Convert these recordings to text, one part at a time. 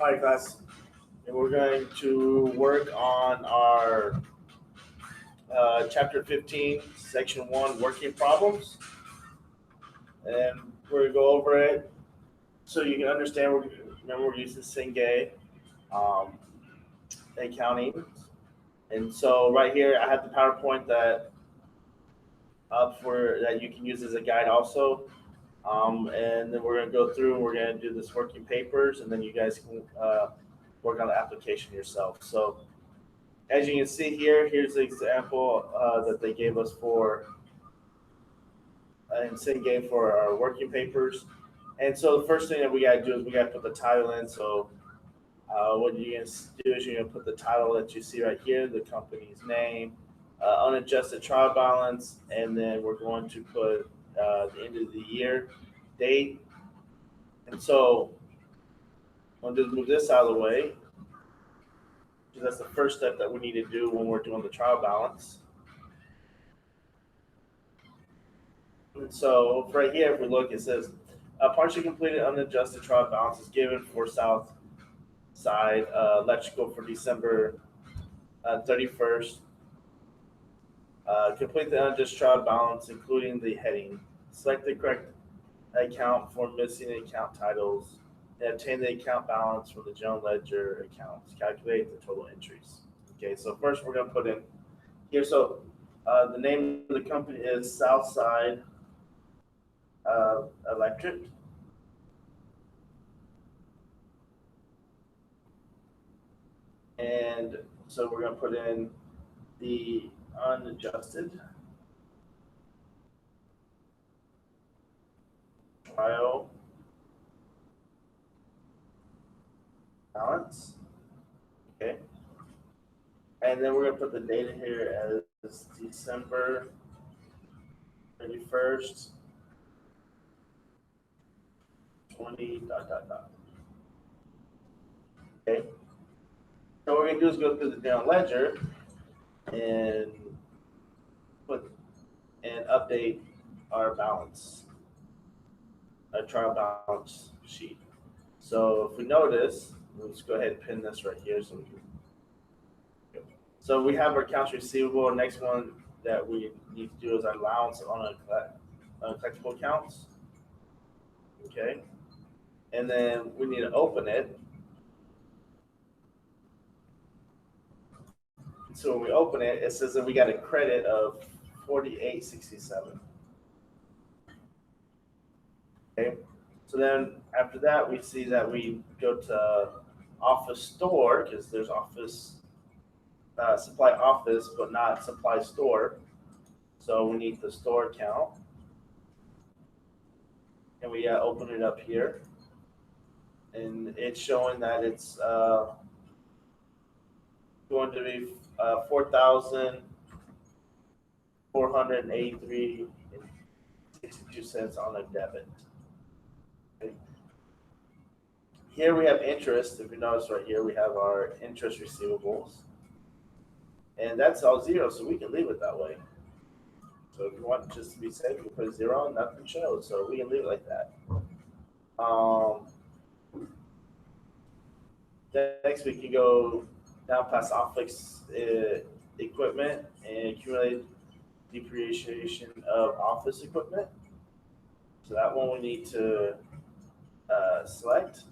Hi, class. And we're going to work on our chapter 15, section 1, working problems. And we're going to go over it so you can understand. Remember, we're using cengage um, accounting. And so right here, I have the PowerPoint that up for that you can use as a guide also. And then we're going to go through and we're going to do this working papers, and then you guys can work on the application yourself. So as you can see here, here's the example that they gave us for in cengage for our working papers. And so the first thing that we got to do is we got to put the title in. So what you're going to do is you're going to put the title that you see right here, the company's name, unadjusted trial balance, and then we're going to put the end of the year date. And so I'll just move this out of the way, because that's the first step that we need to do when we're doing the trial balance. And so right here, if we look, it says partially completed unadjusted trial balance is given for south side electrical for December 31st. Complete the unadjusted trial balance, including the heading. Select the correct account for missing account titles and obtain the account balance from the general ledger accounts. Calculate the total entries. Okay, so first we're going to put in here. So the name of the company is Southside Electric. And so we're going to put in the unadjusted trial balance. Okay. And then we're going to put the date in here as December 31st, 20 dot dot dot. Okay. So what we're going to do is go through the general ledger and put and update our balance, our trial balance sheet. So if we notice, let's go ahead and pin this right here so we can. So we have our accounts receivable. Next one that we need to do is our allowance on uncollectible accounts. Okay. And then we need to open it. So when we open it, it says that we got a credit of 48.67. Okay. So then after that, we see that we go to office store, because there's office supply office, but not supply store. So we need the store account, and we open it up here, and it's showing that it's going to be 4,483.62 on a debit. Okay. Here we have interest. If you notice right here, we have our interest receivables, and that's all zero, so we can leave it that way. So if you want just to be safe, you put a zero and nothing shows, so we can leave it like that. Next, we can go down past office equipment and accumulate depreciation of office equipment. So that one we need to select.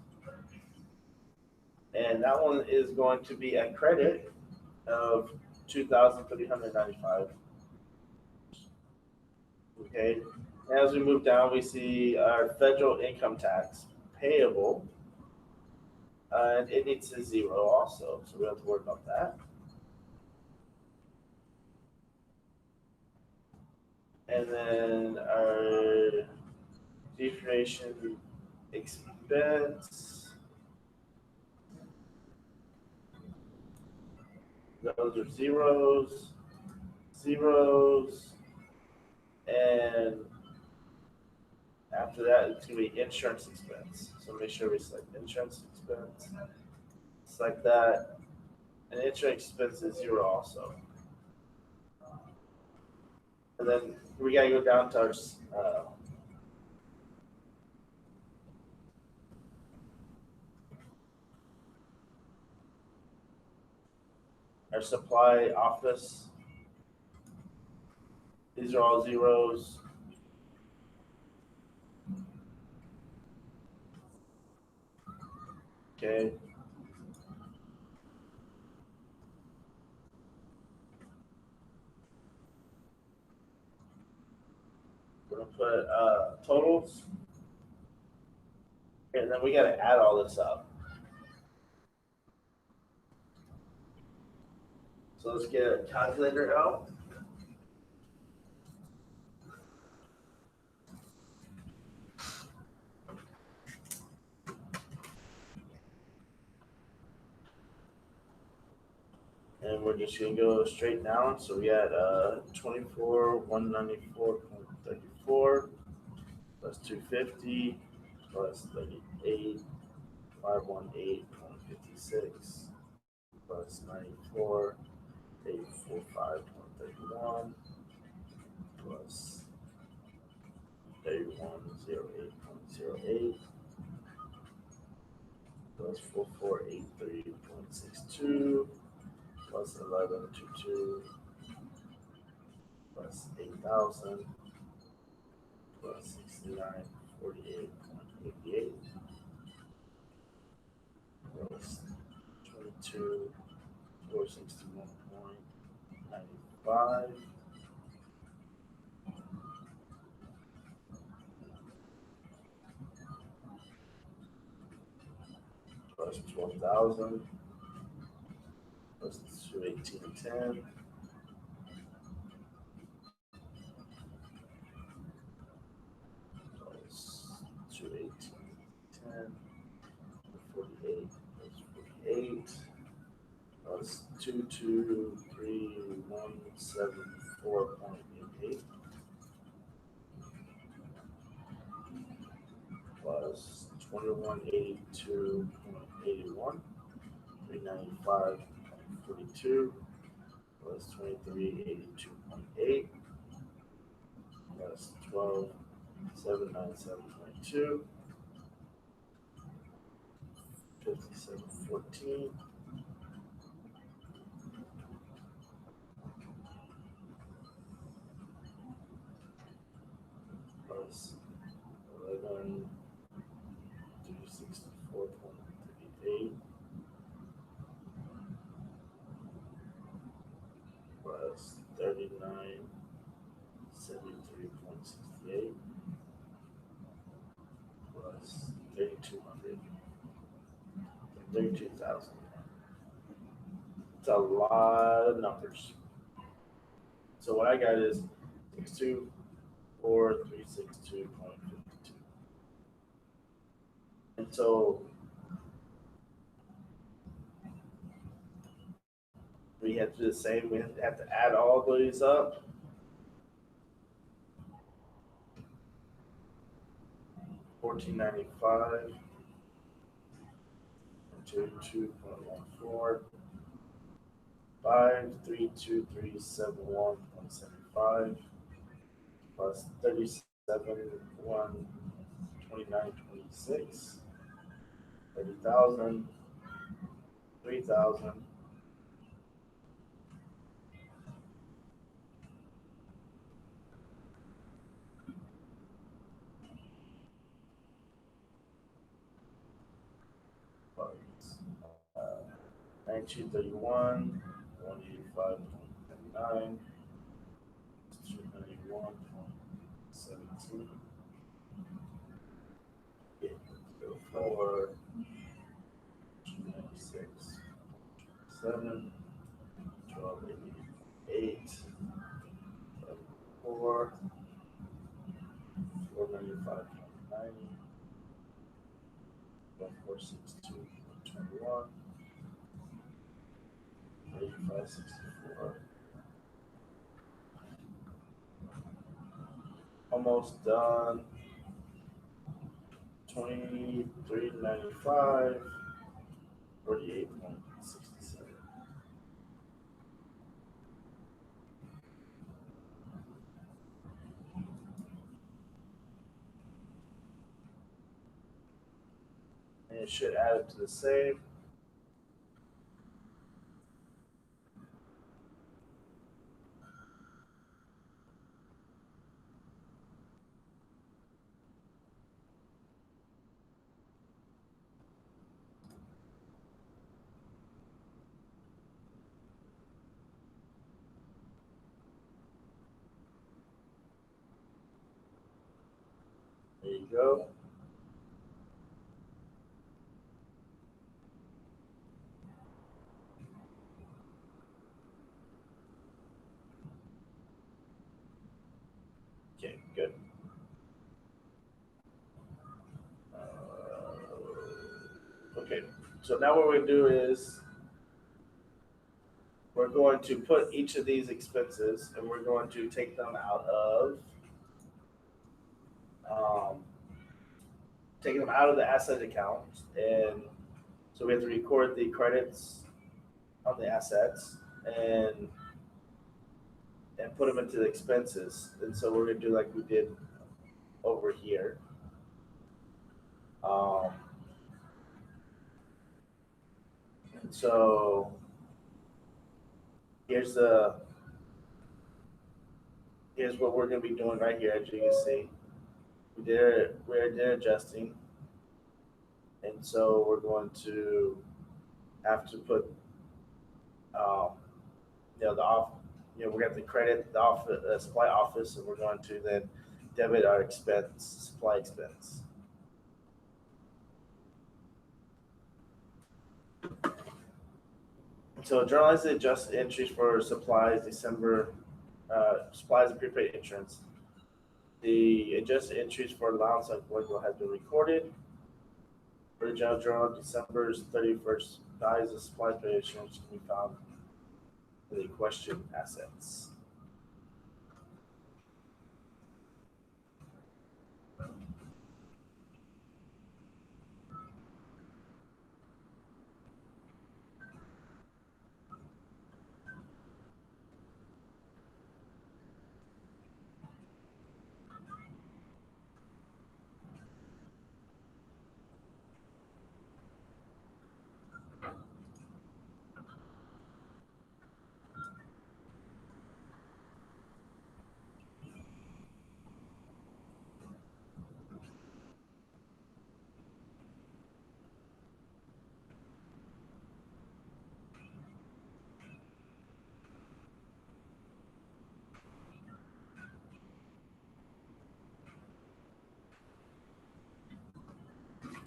And that one is going to be a credit of 2,395. Okay. As we move down, we see our federal income tax payable, and it needs a zero also, so we don't have to worry about that. And then our depreciation expense, those are zeros, zeros, and after that it's going to be insurance expense. So make sure we select insurance expense, select that, and insurance expense is zero also. And then we got to go down to our our supply office. These are all zeros. Okay. We're gonna put totals, and then we gotta add all this up. So let's get a calculator out. And we're just gonna go straight down. So we had 24, 194.34 plus 250 plus 38, 518.56 plus 94, 845.31 plus 3108.08 plus 4483.62 plus 1122 plus 8,000 plus 6948.88 plus 22 461.95 plus 12,000 plus 218.10 plus 218.10 48 plus 48 plus 223,174.88 plus 2182.81 395.42 plus 2382.8 plus 12797.2 5714 plus 11264.38 plus 3973.68 plus 3200 32,000. It's a lot of numbers. So what I got is 624,362.52. And so we have to do the same. We have to add all of these up. 1495 to 2.14 532,371.75 plus 37,129.26 30,000 3,000 1931 185.99 291.17 4 296 7 1288 4 495.90 1462.21 8564. Almost done. 2395 48.67. And it should add it to the same. you go. Okay, good. Okay, so now what we do is we're going to put each of these expenses and we're going to take them um, out of the asset account. And so we have to record the credits on the assets and put them into the expenses. And so we're gonna do like we did over here. Um, and so here's the here's what we're gonna be doing right here. As you can see, we're adjusting, and so we're going to have to put um, the off. We're going to credit the supply office, and we're going to then debit our supply expense. So journalize the adjusted entries for supplies, December supplies and prepaid insurance. The adjusted entries for allowance and collectible has been recorded. For the general journal, December's 31st values of supplies and prepaid insurance can be found in the question assets.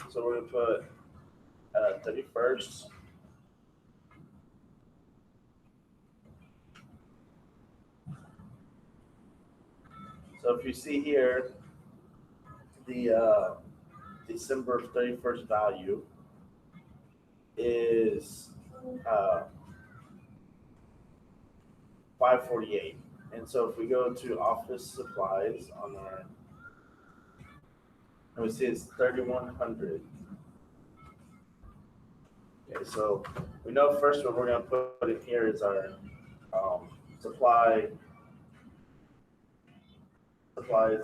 So we're going to put 31st. So if you see here, the December 31st value is 548. And so if we go to office supplies on our, and we see it's 3,100. Okay, so we know first what we're going to put in here is our supplies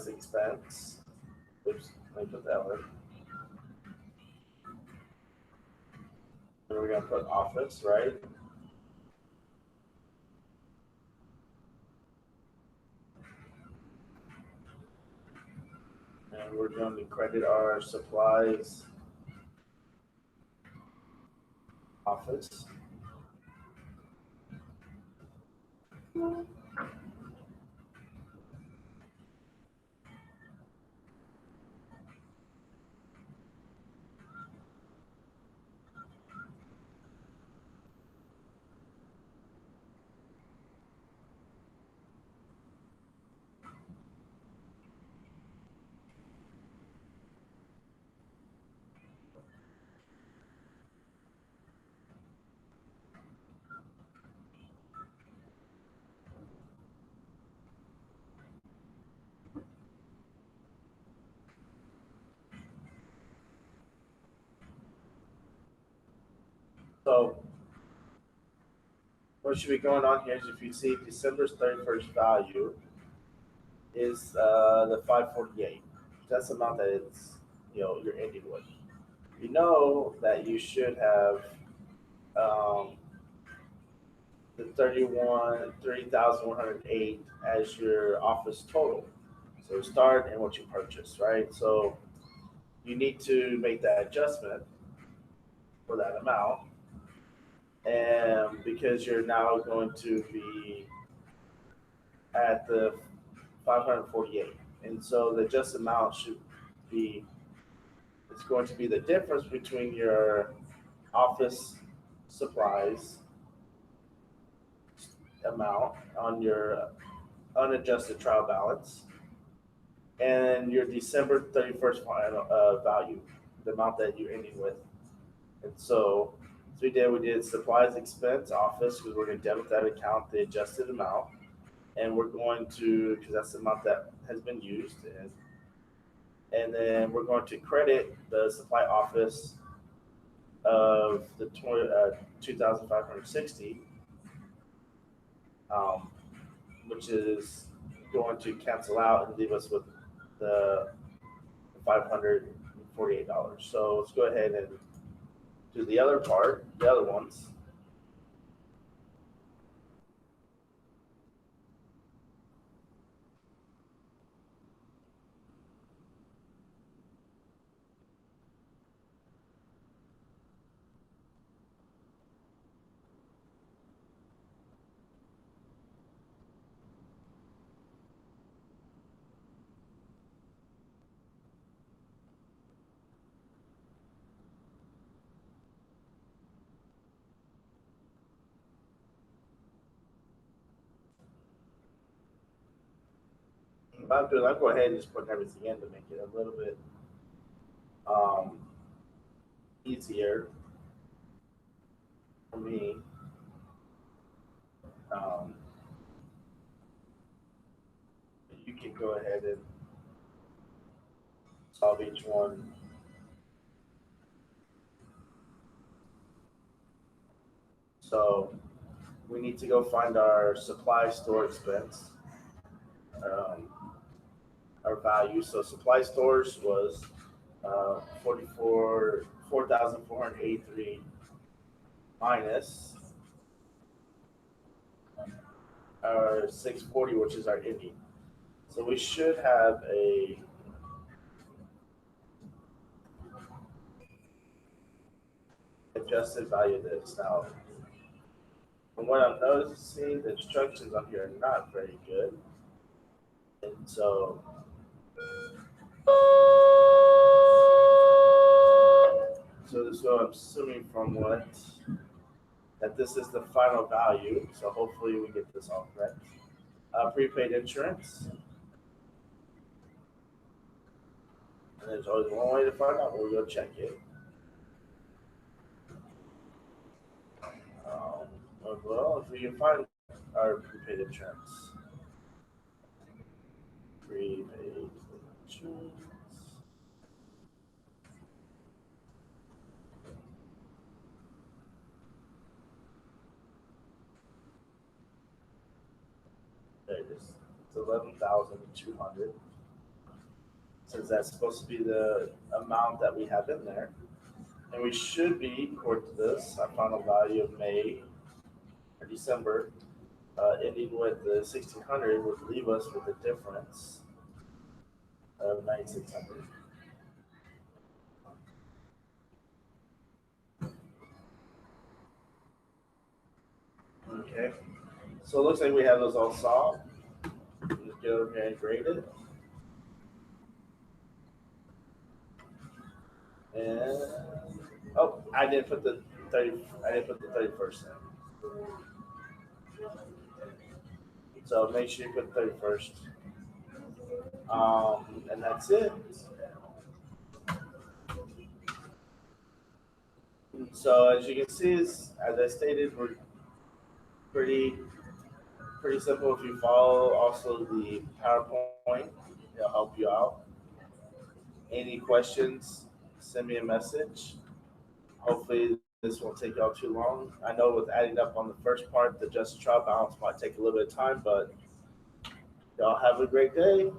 expense. Oops, let me put that one. And we're going to put office, right? And we're going to credit our supplies office. So what should be going on here is if you see December's 31st value is the 548. That's the amount that it's you're ending with. You know that you should have the 30,108 as your office total. So start and what you purchase, right? So you need to make that adjustment for that amount. And because you're now going to be at the 548. And so the adjusted amount should be the difference between your office supplies amount on your unadjusted trial balance and your December 31st final value, the amount that you're ending with. And so we did supplies expense office because we're going to debit that account, the adjusted amount, and we're going to, because that's the amount that has been used, and then we're going to credit the supply office of the 2,560, um, which is going to cancel out and leave us with the $548. So let's go ahead and do the other part, the other ones. I'll go ahead and just put everything in to make it a little bit um, easier for me. Um, you can go ahead and solve each one. So we need to go find our supply store expense, um, our value. So supply stores was 4,483 minus our 640, which is our ending. So we should have a adjusted value of this. Now, from what I'm noticing, the instructions on here are not very good. And so I'm assuming from what that this is the final value. So hopefully we get this all correct. Prepaid insurance. And there's always one way to find out. We'll go check it. Well, if we can find our prepaid insurance. Prepaid insurance. There it is. It's 11,200. Since that's supposed to be the amount that we have in there. And we should be, according to this, our final value of May or December, ending with the 1,600 would leave us with a difference of 9,600. Okay, so it looks like we have those all solved. Let's get over here and grade it. And oh, I didn't put the 31st in. So make sure you put 31st. And that's it. So as you can see, as I stated, we're pretty simple. If you follow also the PowerPoint, it'll help you out. Any questions, send me a message. Hopefully this won't take y'all too long. I know with adding up on the first part, the adjusted trial balance might take a little bit of time, but y'all have a great day.